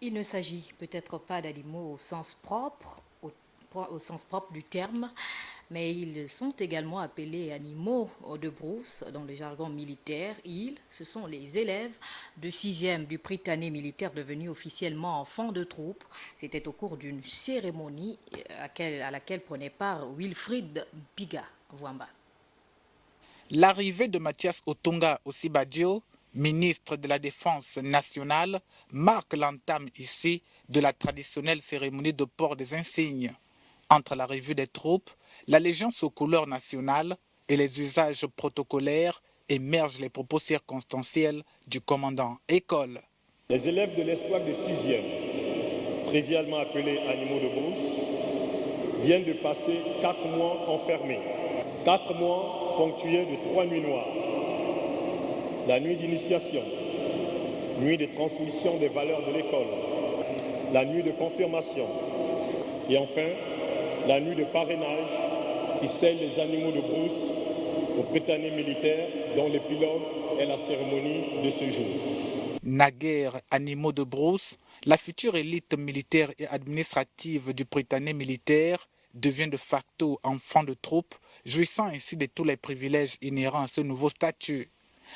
Il ne s'agit peut-être pas d'animaux au sens propre du terme, mais ils sont également appelés animaux de brousse dans le jargon militaire. Ce sont les élèves de 6e du Prytanée militaire devenus officiellement enfants de troupe. C'était au cours d'une cérémonie à laquelle prenait part Wilfried Biga Wamba. L'arrivée de Mathias Otunga Osibadio, ministre de la Défense nationale, marque l'entame ici de la traditionnelle cérémonie de port des insignes. Entre la revue des troupes, l'allégeance aux couleurs nationales et les usages protocolaires émergent les propos circonstanciels du commandant école. Les élèves de l'escouade de 6e, trivialement appelés animaux de brousse, viennent de passer 4 mois enfermés. 4 mois ponctués de 3 nuits noires. La nuit d'initiation, nuit de transmission des valeurs de l'école, la nuit de confirmation et enfin la nuit de parrainage qui scelle les animaux de brousse au Prytanée militaire dont l'épilogue est la cérémonie de ce jour. Naguère animaux de brousse, la future élite militaire et administrative du Prytanée militaire devient de facto enfant de troupe, jouissant ainsi de tous les privilèges inhérents à ce nouveau statut.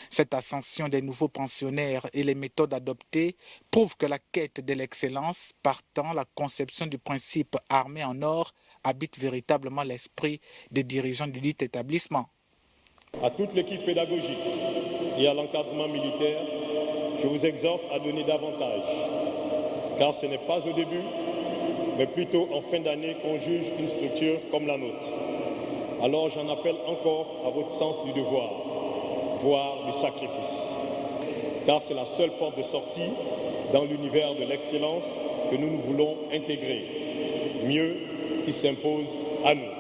Cette ascension des nouveaux pensionnaires et les méthodes adoptées prouvent que la quête de l'excellence, partant la conception du principe armée en or, habite véritablement l'esprit des dirigeants du dit établissement. À toute l'équipe pédagogique et à l'encadrement militaire, je vous exhorte à donner davantage, car ce n'est pas au début, mais plutôt en fin d'année qu'on juge une structure comme la nôtre. Alors j'en appelle encore à votre sens du devoir, voire du sacrifice, car c'est la seule porte de sortie dans l'univers de l'excellence que nous voulons intégrer, mieux qui s'impose à nous.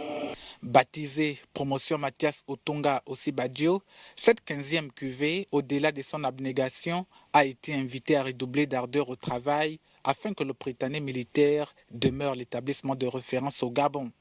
Baptisée Promotion Mathias Otunga Osibadio, cette 15e cuvée, au-delà de son abnégation, a été invitée à redoubler d'ardeur au travail afin que le Prytanée militaire demeure l'établissement de référence au Gabon.